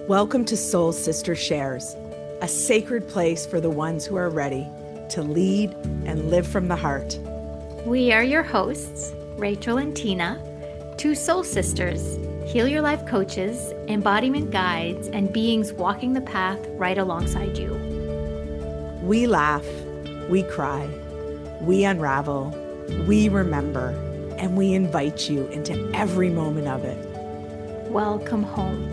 Welcome to Soul Sister Shares, a sacred place for the ones who are ready to lead and live from the heart. We are your hosts, Rachel and Tina, two soul sisters, heal your life coaches, embodiment guides, and beings walking the path right alongside you. We laugh, we cry, we unravel, we remember, and we invite you into every moment of it. Welcome home.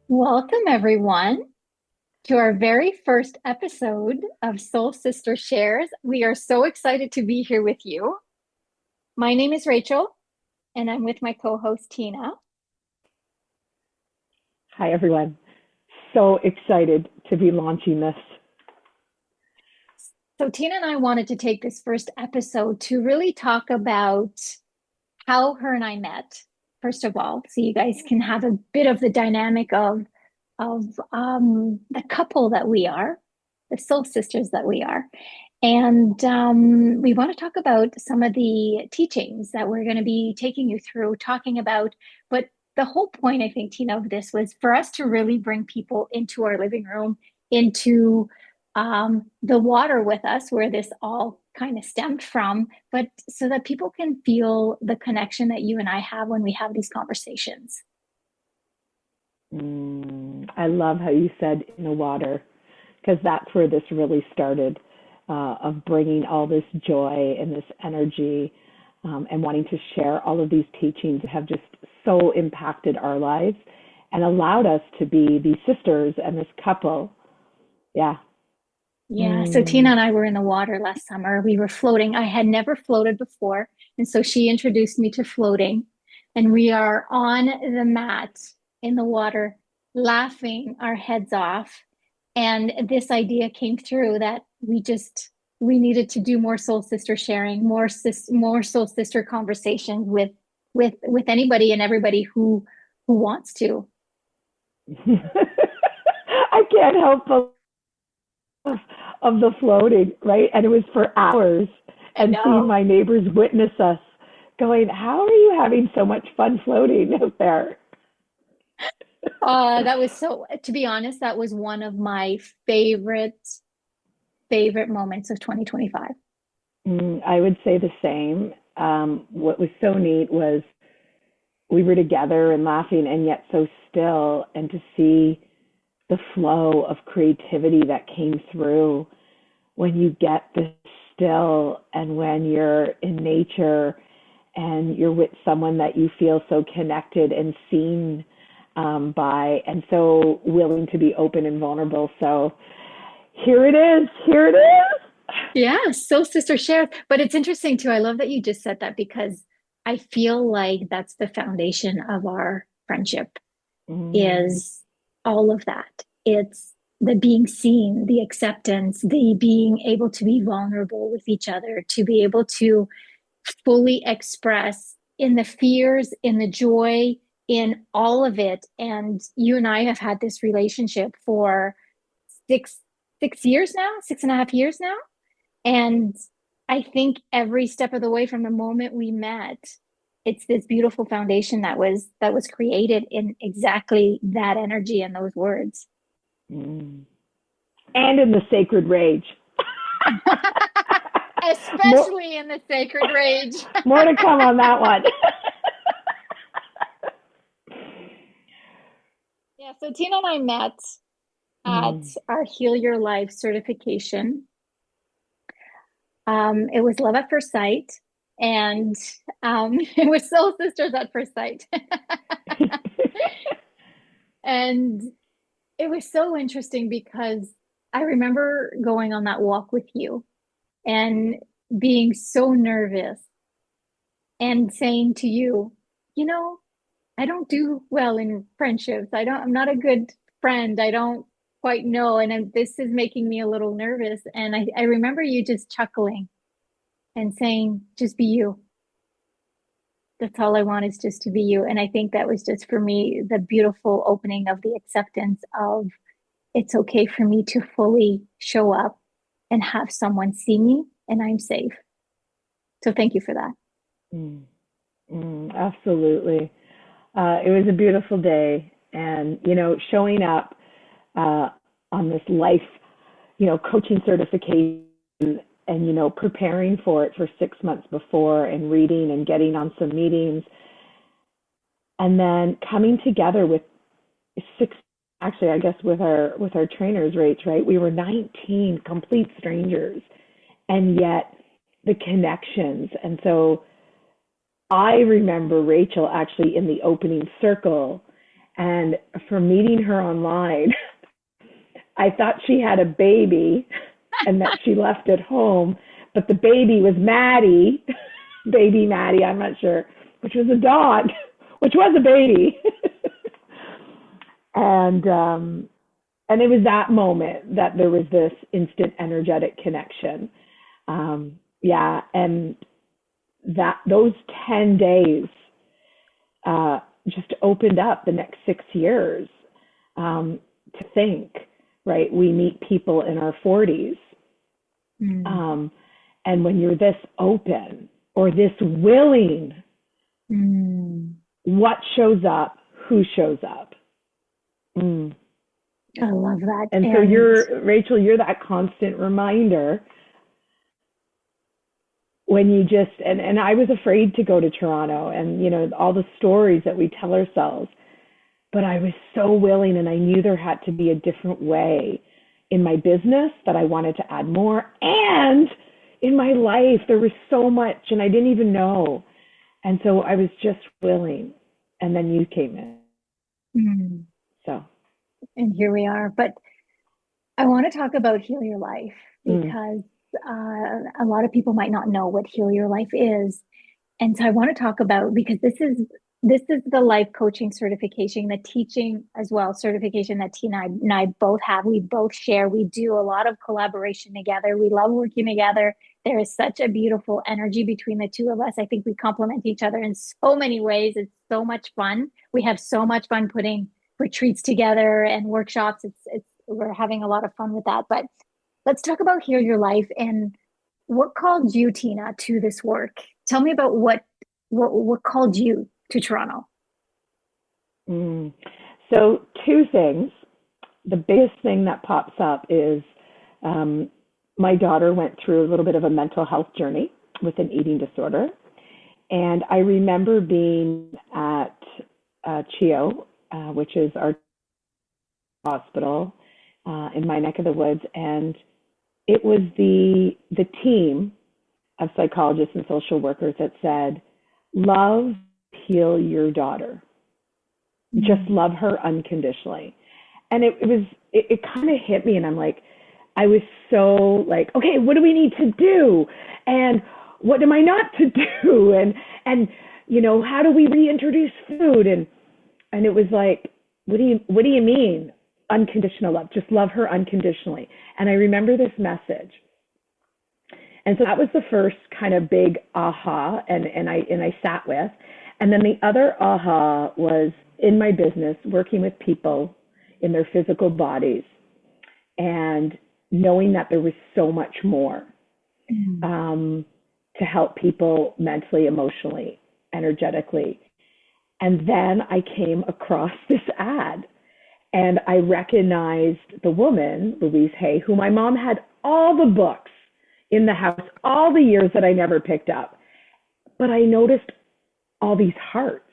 Welcome, everyone, to our very first episode of Soul Sister Shares. We are so excited to be here with you. My name is Rachel, and I'm with my co-host, Tina. Hi, everyone. So excited to be launching this. So Tina and I wanted to take this first episode to really talk about how her and I met, first of all, so you guys can have a bit of the dynamic of the couple that we are, the soul sisters that we are. And we want to talk about some of the teachings that we're going to be taking you through, talking about, but the whole point, I think, Tina, of this was for us to really bring people into our living room, into the water with us, where this all kind of stemmed from, but so that people can feel the connection that you and I have when we have these conversations. I love how you said in the water, because that's where this really started, of bringing all this joy and this energy and wanting to share all of these teachings that have just so impacted our lives and allowed us to be these sisters and this couple. Yeah. Yeah. So Tina and I were in the water last summer. We were floating. I had never floated before. And so she introduced me to floating. And we are on the mat in the water, laughing our heads off. And this idea came through that we needed to do more soul sister sharing, more soul sister conversations with anybody and everybody who wants to. I can't help but of the floating, right? And it was for hours, and seeing my neighbors witness us going, how are you having so much fun floating out there? That was to be honest, that was one of my favorite moments of 2025. I would say the same. What was so neat was we were together and laughing and yet so still, and to see the flow of creativity that came through when you get this still and when you're in nature and you're with someone that you feel so connected and seen by, and so willing to be open and vulnerable. So here it is. Yeah, Soul Sister Share. But it's interesting too. I love that you just said that, because I feel like that's the foundation of our friendship, is all of that. It's the being seen, the acceptance, the being able to be vulnerable with each other, to be able to fully express in the fears, in the joy, in all of it. And you and I have had this relationship for 6.5 years now. And I think every step of the way from the moment we met, it's this beautiful foundation that was created in exactly that energy and those words. And in the sacred rage. Especially in the sacred rage. More to come on that one. Yeah, so Tina and I met at our Heal Your Life certification. It was love at first sight, and it was soul sisters at first sight. And it was so interesting because I remember going on that walk with you and being so nervous and saying to you, I don't do well in friendships. I'm not a good friend. I don't quite know. And this is making me a little nervous. And I remember you just chuckling and saying, just be you. That's all I want, is just to be you. And I think that was just, for me, the beautiful opening of the acceptance of, it's okay for me to fully show up and have someone see me, and I'm safe. So thank you for that. Absolutely. It was a beautiful day. And, showing up uh, on this life, coaching certification and, preparing for it for 6 months before and reading and getting on some meetings and then coming together with six, actually, I guess with our trainers, Rach, right? We were 19 complete strangers and yet the connections. And so I remember Rachel actually in the opening circle, and from meeting her online, I thought she had a baby and that she left at home, but the baby was Maddie, baby Maddie, I'm not sure, which was a dog, which was a baby. And it was that moment that there was this instant energetic connection. Yeah, and that those 10 days just opened up the next 6 years to think, right? We meet people in our 40s. And when you're this open or this willing, what shows up, who shows up? I love that. And so Rachel, you're that constant reminder when you just, and I was afraid to go to Toronto and, all the stories that we tell ourselves, but I was so willing and I knew there had to be a different way in my business that I wanted to add more. And in my life, there was so much and I didn't even know. And so I was just willing. And then you came in. So. And here we are. But I want to talk about Heal Your Life because a lot of people might not know what Heal Your Life is. And so I want to talk about, because this is the life coaching certification, the teaching as well certification that Tina and I both have. We both share. We do a lot of collaboration together. We love working together. There is such a beautiful energy between the two of us. I think we complement each other in so many ways. It's so much fun. We have so much fun putting retreats together and workshops. We're having a lot of fun with that. But let's talk about Heal Your Life and what called you, Tina, to this work. Tell me about what called you to Toronto. So 2 things. The biggest thing that pops up is my daughter went through a little bit of a mental health journey with an eating disorder. And I remember being at CHEO, which is our hospital in my neck of the woods. And it was the team of psychologists and social workers that said, love, heal your daughter. Just love her unconditionally. And it kind of hit me. And I'm like, I was so like, okay, what do we need to do? And what am I not to do? And how do we reintroduce food? And it was like, what do you mean unconditional love? Just love her unconditionally. And I remember this message. And so that was the first kind of big aha and I sat with. And then the other aha was in my business, working with people in their physical bodies and knowing that there was so much more to help people mentally, emotionally, energetically. And then I came across this ad and I recognized the woman, Louise Hay, who my mom had all the books in the house, all the years that I never picked up. But I noticed all these hearts.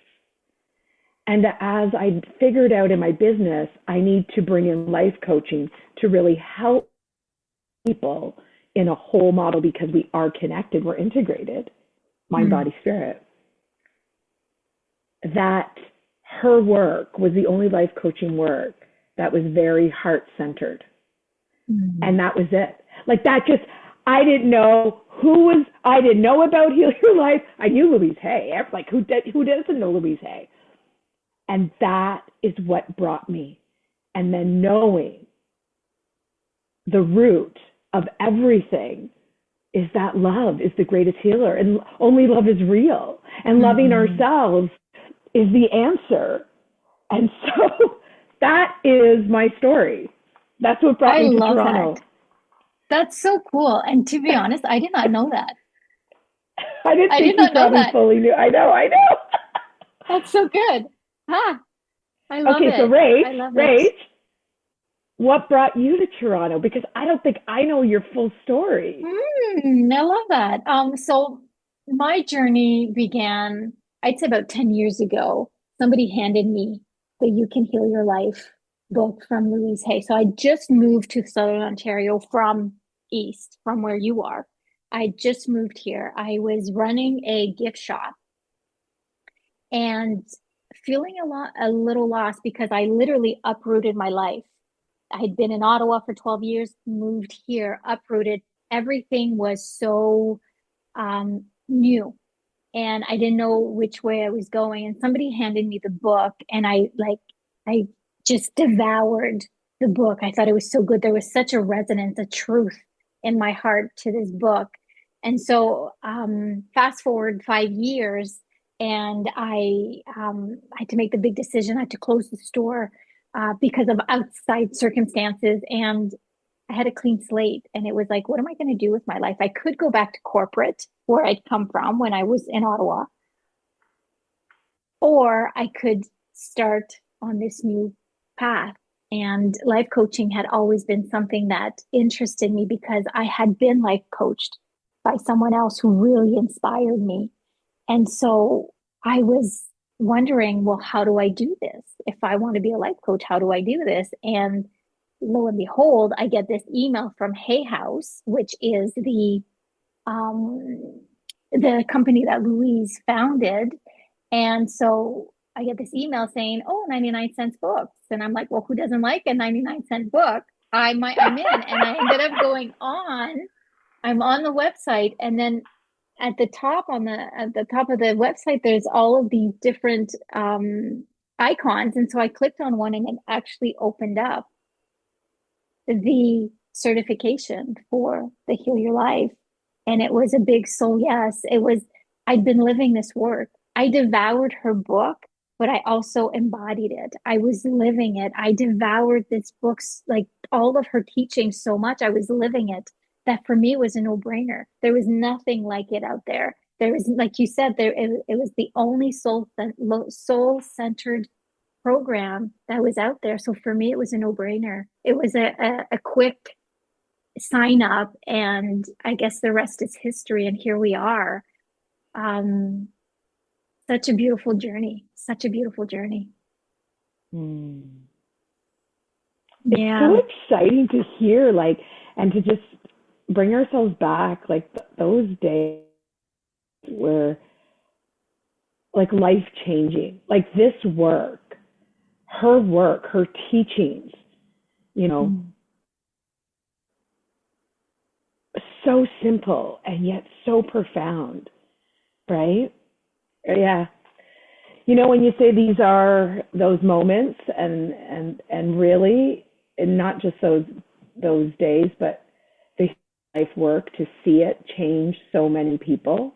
And as I figured out in my business, I need to bring in life coaching to really help people in a whole model because we are connected, we're integrated, mind, body, spirit. That her work was the only life coaching work that was very heart-centered. And that was it. Like that just, I didn't know about Heal Your Life. I knew Louise Hay. Like who doesn't know Louise Hay? And that is what brought me. And then knowing the root of everything is that love is the greatest healer and only love is real. And loving ourselves is the answer. And so that is my story. That's what brought me to Toronto. That. That's so cool. And to be honest, I did not know that. I didn't I did think you not know probably that. fully knew. I know, I know. That's so good. Ah, I love Okay, so it. I love it. Rach, what brought you to Toronto? Because I don't think I know your full story. I love that. So my journey began, I'd say about 10 years ago. Somebody handed me the You Can Heal Your Life book from Louise Hay. So I just moved to Southern Ontario from East, from where you are. I just moved here. I was running a gift shop and feeling a little lost because I literally uprooted my life. I had been in Ottawa for 12 years, moved here, uprooted. Everything was so new, and I didn't know which way I was going. And somebody handed me the book, and I just devoured the book. I thought it was so good. There was such a resonance, a truth in my heart to this book. And so, fast forward 5 years, and I had to make the big decision. I had to close the store because of outside circumstances, and I had a clean slate. And it was like, what am I going to do with my life? I could go back to corporate where I'd come from when I was in Ottawa, or I could start on this new path. And life coaching had always been something that interested me because I had been life coached by someone else who really inspired me. And so I was wondering, well, how do I do this? If I want to be a life coach, how do I do this? And lo and behold, I get this email from Hay House, which is um, the company that Louise founded. And so I get this email saying, oh, 99 cents books. And I'm like, well, who doesn't like a 99-cent book? I'm in. And I ended up going on. I'm on the website, and then at the top of the website, there's all of these different icons. And so I clicked on one, and it actually opened up the certification for the Heal Your Life. And it was a big soul yes. I'd been living this work. I devoured her book, but I also embodied it. I was living it. I devoured this book's, like, all of her teaching so much. I was living it, that for me was a no-brainer. There was nothing like it out there. There was, like you said, it was the only soul-centered program that was out there. So for me, it was a no-brainer. It was a quick sign up, and I guess the rest is history. And here we are. Um, Such a beautiful journey. Such a beautiful journey. Hmm. It's Yeah. so exciting to hear, like, and to just bring ourselves back, like those days were like life changing. Like this work, her teachings, you know, Mm. so simple and yet so profound, right? Yeah. You know, when you say these are those moments and really, and not just those days, but the life work to see it change so many people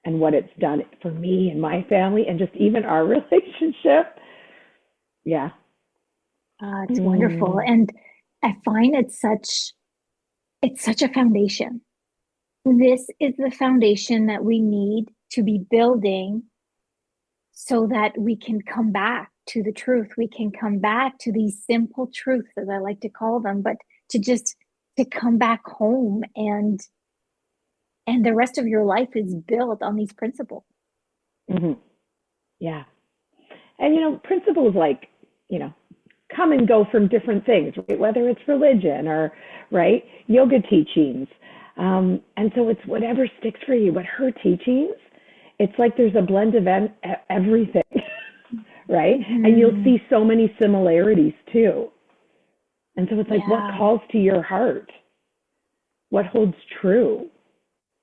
and what it's done for me and my family and just even our relationship. Yeah. It's wonderful. Mm. And I find it's such a foundation. This is the foundation that we need to be building so that we can come back to the truth. We can come back to these simple truths, as I like to call them, but to just to come back home, and the rest of your life is built on these principles. Hmm. Yeah. And, you know, principles like, you know, come and go from different things, right? Whether it's religion or, right, yoga teachings. And so it's whatever sticks for you. But her teachings, it's like there's a blend of everything, right? And you'll Mm, see so many similarities too. And so it's like, what yeah, calls to your heart? What holds true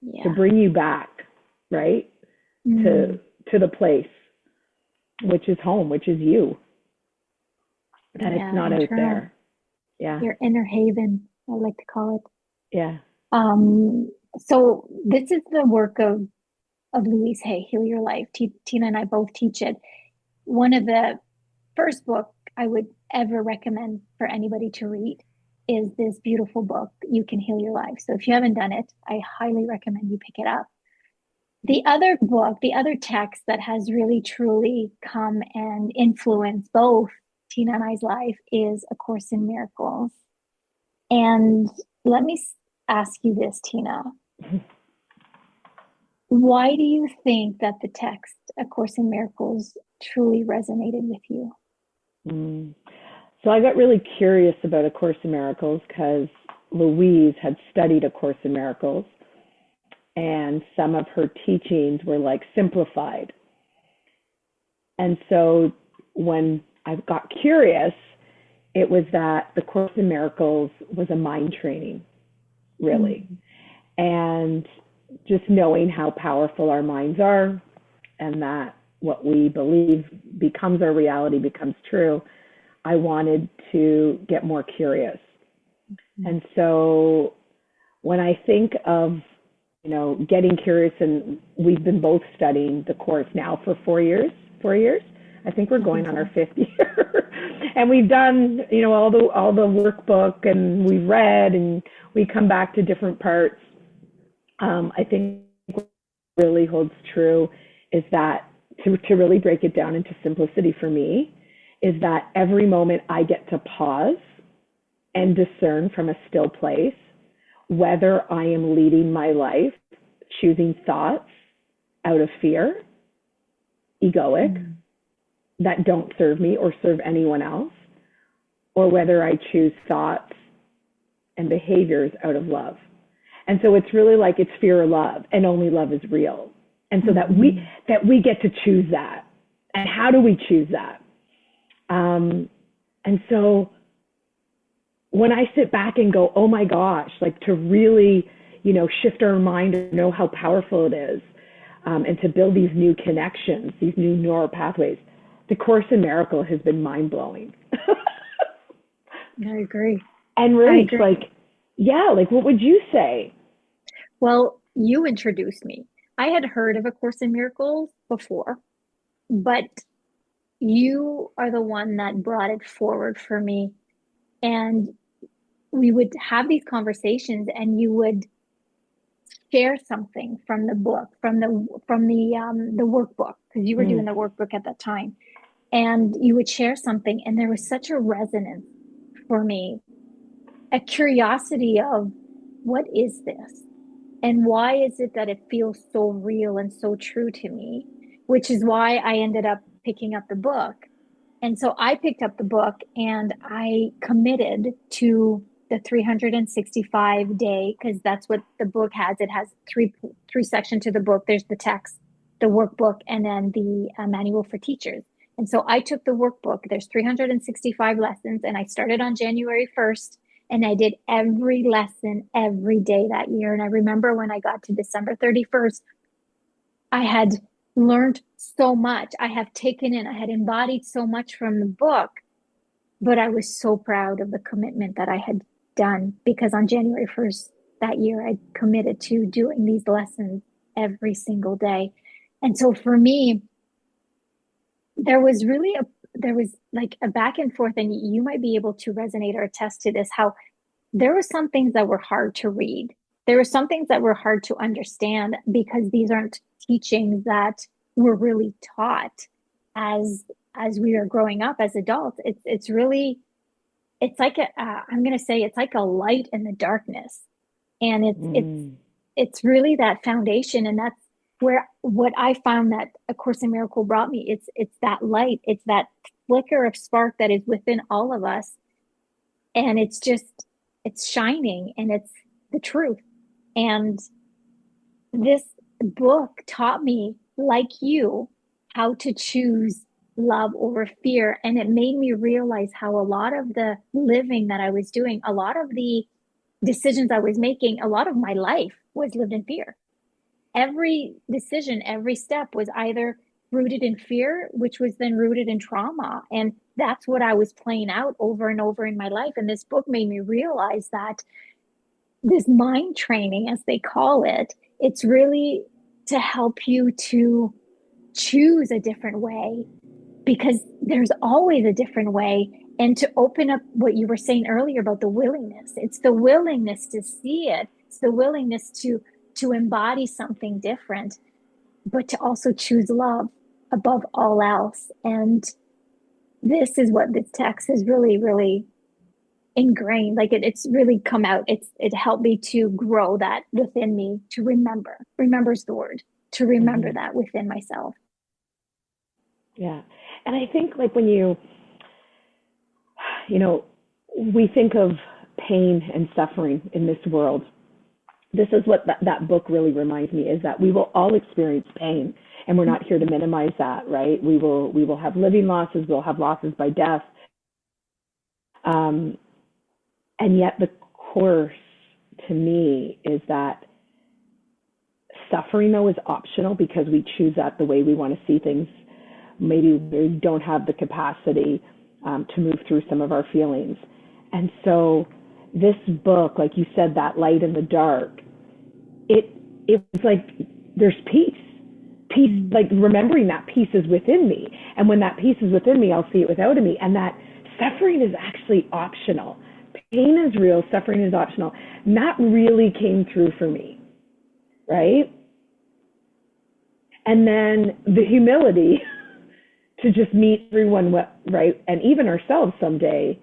to yeah. bring you back, right? Mm, To to the place, which is home, which is you, that it's yeah, not out internal, there. Yeah. your inner haven, I like to call it. Yeah. Um, so this is the work of Louise Hay, Heal Your Life. Tina and I both teach it. One of the first book I would ever recommend for anybody to read is this beautiful book, You Can Heal Your Life. So if you haven't done it, I highly recommend you pick it up. The other book, the other text that has really truly come and influenced both Tina and I's life is A Course in Miracles. And let me ask you this, Tina. Why do you think that the text, A Course in Miracles, truly resonated with you? So I got really curious about A Course in Miracles because Louise had studied A Course in Miracles, and some of her teachings were like simplified. And so when I got curious, it was that the Course in Miracles was a mind training, really. And just knowing how powerful our minds are, and that what we believe becomes our reality, becomes true, I wanted to get more curious. And so when I think of, getting curious, and we've been both studying the course now for 4 years. I think we're going on our 5th year. And we've done, all the workbook, and we've read, and we come back to different parts. I think what really holds true is that to really break it down into simplicity for me is that every moment I get to pause and discern from a still place whether I am leading my life, choosing thoughts out of fear, egoic, that don't serve me or serve anyone else, or whether I choose thoughts and behaviors out of love. And so it's really like it's fear or love, and only love is real. And so that we get to choose that. And how do we choose that? And so when I sit back and go, oh my gosh, like to really, shift our mind and know how powerful it is, and to build these new connections, these new neural pathways, the Course in Miracle has been mind blowing. I agree. And really, what would you say? Well, you introduced me. I had heard of A Course in Miracles before, but you are the one that brought it forward for me. And we would have these conversations, and you would share something from the book, from the workbook, because you were doing the workbook at that time. And you would share something, and there was such a resonance for me, a curiosity of what is this? And why is it that it feels so real and so true to me? Which is why I ended up picking up the book. And so I picked up the book, and I committed to the 365 day, because that's what the book has. It has three sections to the book. There's the text, the workbook, and then the manual for teachers. And so I took the workbook. There's 365 lessons, and I started on January 1st. And I did every lesson every day that year. And I remember when I got to December 31st, I had learned so much. I had embodied so much from the book, but I was so proud of the commitment that I had done, because on January 1st that year, I committed to doing these lessons every single day. And so for me, there was like a back and forth, and you might be able to resonate or attest to this, how there were some things that were hard to read. There were some things that were hard to understand, because these aren't teachings that were really taught as we are growing up as adults. It's like I'm going to say it's like a light in the darkness. And it's really that foundation. And that's where what I found that A Course in Miracle brought me. It's that light. It's that flicker of spark that is within all of us. And it's shining, and it's the truth. And this book taught me, like you, how to choose love over fear. And it made me realize how a lot of the living that I was doing, a lot of the decisions I was making, a lot of my life was lived in fear. Every decision, every step was either rooted in fear, which was then rooted in trauma. And that's what I was playing out over and over in my life. And this book made me realize that this mind training, as they call it, it's really to help you to choose a different way, because there's always a different way. And to open up what you were saying earlier about the willingness, it's the willingness to see it. It's the willingness to embody something different. but to also choose love above all else. And this is what this text has really, really ingrained. Like it's really come out. It helped me to grow that within me, to remember's the word, to remember that within myself. Yeah. And I think like when we think of pain and suffering in this world, this is what that book really reminds me, is that we will all experience pain, and we're not here to minimize that, right? We will have living losses, we'll have losses by death. And yet the course to me is that suffering, though, is optional because we choose that the way we want to see things. Maybe we don't have the capacity to move through some of our feelings. And so this book, like you said, that light in the dark, it's like there's peace. Peace, like remembering that peace is within me. And when that peace is within me, I'll see it without me. And that suffering is actually optional. Pain is real, suffering is optional. And that really came through for me, right? And then the humility to just meet everyone, right? And even ourselves someday,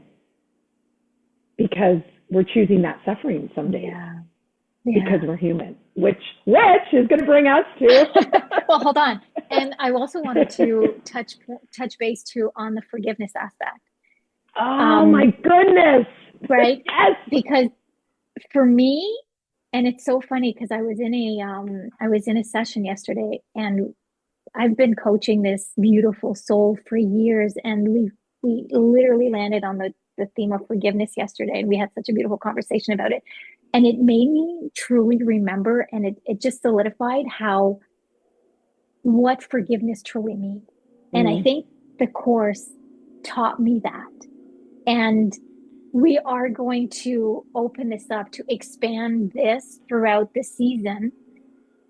because we're choosing that suffering someday. Yeah. Because we're human, which is going to bring us to. Well, hold on. And I also wanted to touch base too on the forgiveness aspect. Oh my goodness. Right? Yes. Because for me, and it's so funny because I was in a session yesterday, and I've been coaching this beautiful soul for years, and we literally landed on the theme of forgiveness yesterday, and we had such a beautiful conversation about it. And it made me truly remember, and it just solidified what forgiveness truly means. And I think the course taught me that. And we are going to open this up to expand this throughout the season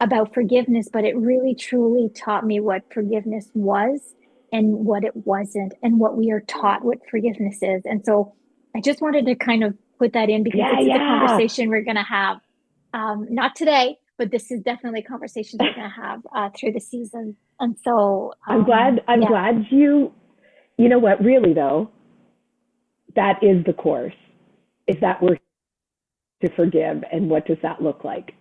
about forgiveness, but it really truly taught me what forgiveness was and what it wasn't, and what we are taught what forgiveness is. And so I just wanted to kind of put that in because it's the conversation we're going to have. Not today, but this is definitely a conversation we're going to have through the season. And so I'm glad you know what, really though, that is the course, is that we're to forgive. And what does that look like?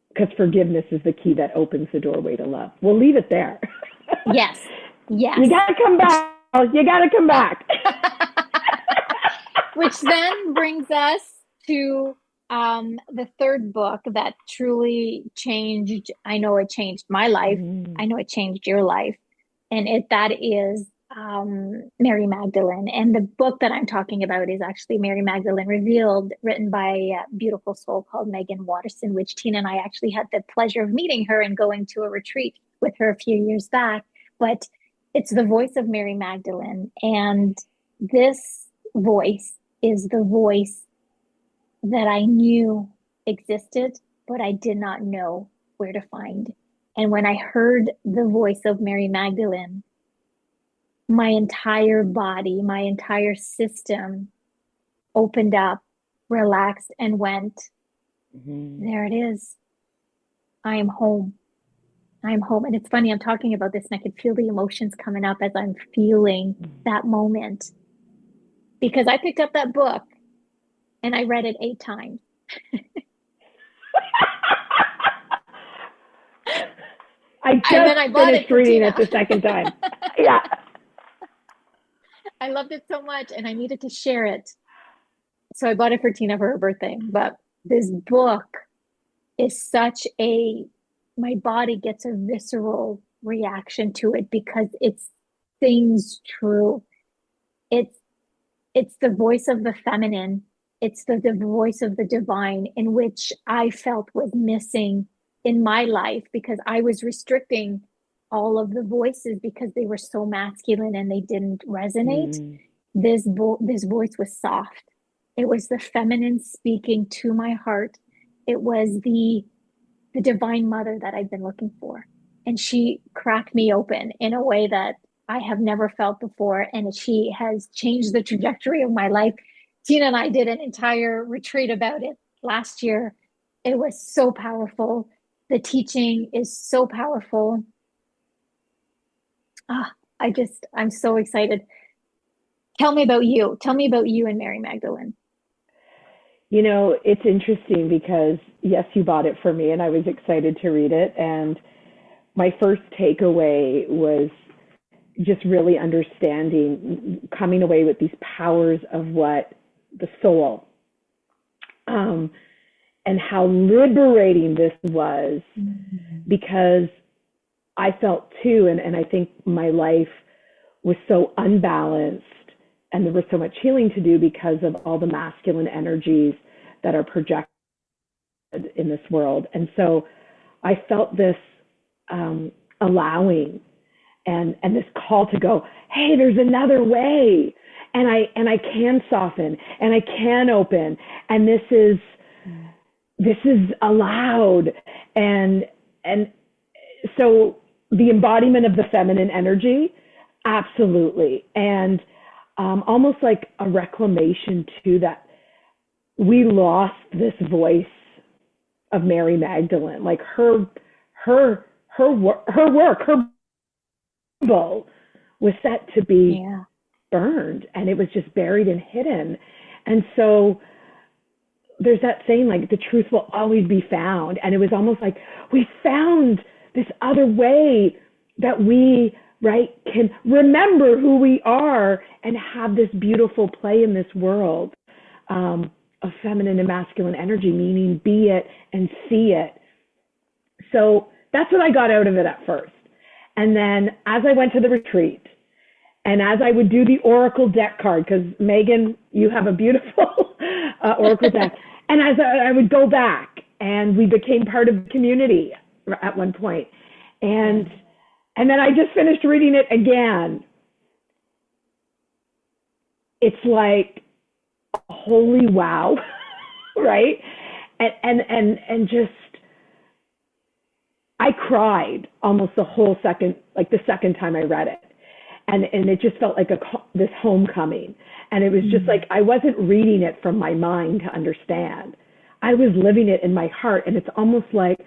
Because forgiveness is the key that opens the doorway to love. We'll leave it there. Yes. You got to come back. You got to come back. Which then brings us to the third book that truly changed. I know it changed my life. I know it changed your life. And that is Mary Magdalene. And the book that I'm talking about is actually Mary Magdalene Revealed, written by a beautiful soul called Meggan Watterson, which Tina and I actually had the pleasure of meeting her and going to a retreat with her a few years back. But it's the voice of Mary Magdalene. And this voice is the voice that I knew existed, but I did not know where to find. And when I heard the voice of Mary Magdalene, my entire body, my entire system opened up, relaxed, and went, there it is. I am home. I'm home. And it's funny, I'm talking about this and I could feel the emotions coming up as I'm feeling that moment. Because I picked up that book and I read it 8 times. I just finished reading it the second time. Yeah. I loved it so much and I needed to share it. So I bought it for Tina for her birthday. But this book is my body gets a visceral reaction to it because it's things true. It's the voice of the feminine. It's the voice of the divine, in which I felt was missing in my life because I was restricting all of the voices because they were so masculine and they didn't resonate. This voice was soft. It was the feminine speaking to my heart. It was the divine mother that I've been looking for. And she cracked me open in a way that I have never felt before. And she has changed the trajectory of my life. Tina and I did an entire retreat about it last year. It was so powerful. The teaching is so powerful. Ah, I'm so excited. Tell me about you. Tell me about you and Mary Magdalene. You know, it's interesting because, yes, you bought it for me and I was excited to read it. And my first takeaway was just really understanding, coming away with these powers of what the soul, and how liberating this was, because I felt too, and I think my life was so unbalanced, and there was so much healing to do because of all the masculine energies that are projected in this world. And so I felt this allowing and this call to go, hey, there's another way, and I can soften and I can open, and this is allowed. And so the embodiment of the feminine energy, absolutely. And almost like a reclamation too, that we lost this voice of Mary Magdalene, like her work, her Bible was set to be burned, and it was just buried and hidden. And so there's that saying, like, the truth will always be found. And it was almost like we found this other way that we, right, can remember who we are and have this beautiful play in this world of feminine and masculine energy, meaning be it and see it. So that's what I got out of it at first. And then as I went to the retreat, and as I would do the Oracle deck card, because Meggan, you have a beautiful Oracle deck, and as I would go back, and we became part of the community at one point, and then I just finished reading it again. It's like, holy wow, right? And just, I cried almost the whole second, like the second time I read it. And it just felt like this homecoming. And it was just like, I wasn't reading it from my mind to understand. I was living it in my heart. And it's almost like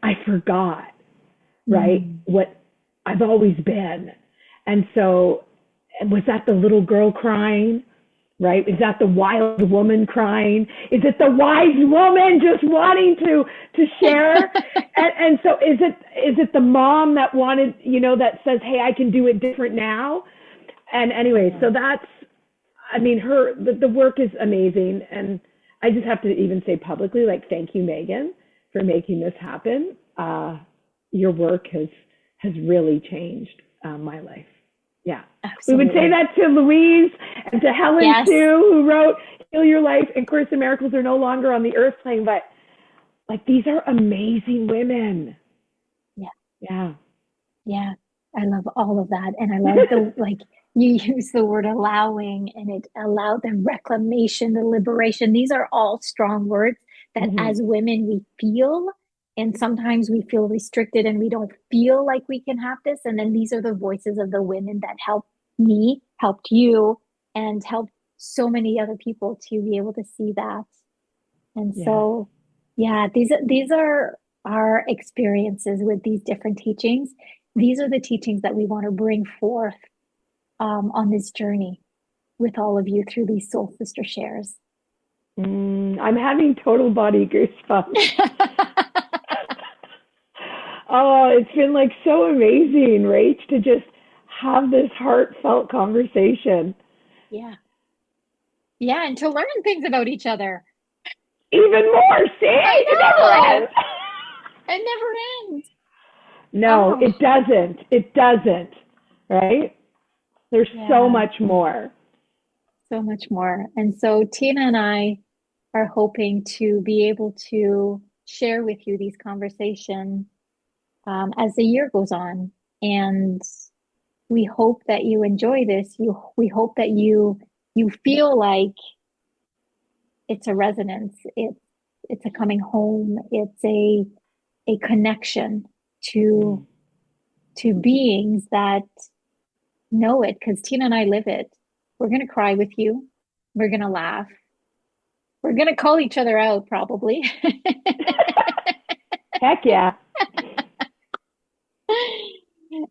I forgot, right, what I've always been. And so, was that the little girl crying? Right? Is that the wild woman crying? Is it the wise woman just wanting to share? and so is it the mom that wanted, that says, hey, I can do it different now? And anyway, so that's, I mean, the work is amazing. And I just have to even say publicly, like, thank you, Meggan, for making this happen. Your work has really changed my life. Yeah. Absolutely. We would say that to Louise and to Helen too, who wrote Heal Your Life and Course in Miracles Are No Longer on the Earth Plane. But like, these are amazing women. Yeah. I love all of that. And I love like, you use the word allowing, and it allowed the reclamation, the liberation. These are all strong words that as women we feel. And sometimes we feel restricted and we don't feel like we can have this. And then these are the voices of the women that helped me, helped you, and helped so many other people to be able to see that. And so, these are our experiences with these different teachings. These are the teachings that we want to bring forth on this journey with all of you through these Soul Sister shares. I'm having total body goosebumps. Oh, it's been like so amazing, Rach, to just have this heartfelt conversation. Yeah, and to learn things about each other. Even more, see? It never ends. It never ends. No, it doesn't. It doesn't, right? There's so much more. So much more. And so Tina and I are hoping to be able to share with you these conversations as the year goes on. And we hope that you enjoy this. We hope that you feel like it's a resonance. It's a coming home. It's a connection to beings that know it, because Tina and I live it. We're going to cry with you. We're going to laugh. We're going to call each other out, probably. Heck yeah.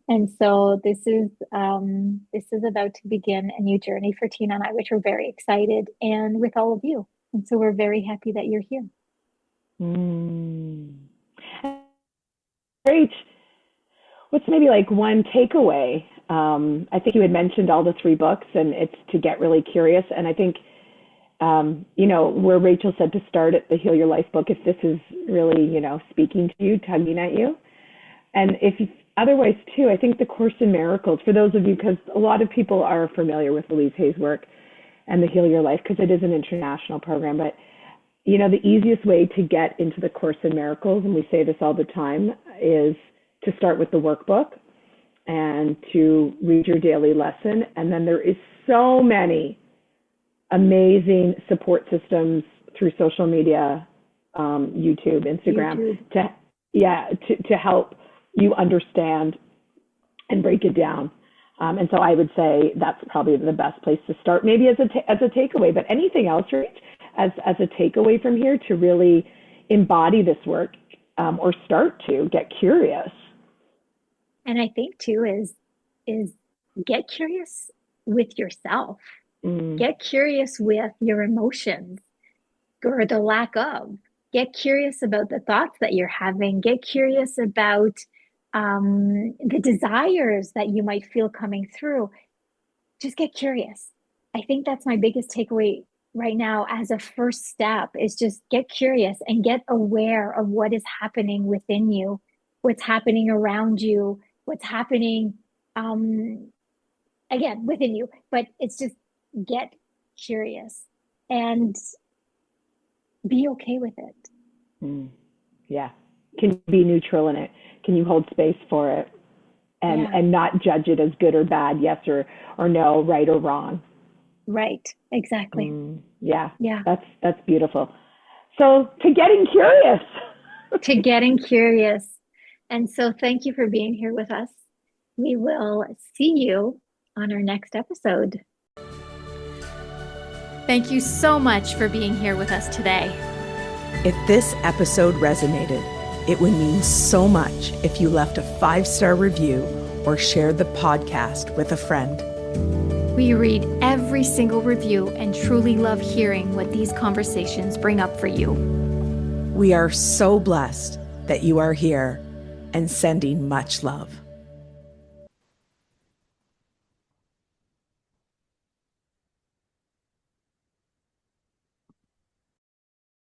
And so this is about to begin a new journey for Tina and I, which we're very excited, and with all of you. And so we're very happy that you're here. Mm. Great. What's maybe like one takeaway? I think you had mentioned all the 3 books, and it's to get really curious. And I think, where Rachel said to start at the Heal Your Life book, if this is really, speaking to you, tugging at you. And if you, otherwise too, I think the Course in Miracles, for those of you, because a lot of people are familiar with Louise Hay's work and the Heal Your Life, because it is an international program, but the easiest way to get into the Course in Miracles, and we say this all the time, is to start with the workbook and to read your daily lesson. And then there is so many amazing support systems through social media, YouTube, Instagram, to help you understand and break it down. And so I would say that's probably the best place to start, maybe as a takeaway. But anything else, Rach, as a takeaway from here to really embody this work, or start to get curious? And I think too is get curious with yourself. Get curious with your emotions or the lack of. Get curious about the thoughts that you're having. Get curious about the desires that you might feel coming through. Just get curious. I think that's my biggest takeaway right now as a first step, is just get curious and get aware of what is happening within you, what's happening around you, what's happening again within you. But it's just get curious and be okay with it. Yeah. Can you be neutral in it? Can you hold space for it and not judge it as good or bad, yes or no, right or wrong? Right. Exactly. Yeah. That's beautiful. So to getting curious. To getting curious. And so thank you for being here with us. We will see you on our next episode. Thank you so much for being here with us today. If this episode resonated, it would mean so much if you left a 5-star review or shared the podcast with a friend. We read every single review and truly love hearing what these conversations bring up for you. We are so blessed that you are here and sending much love.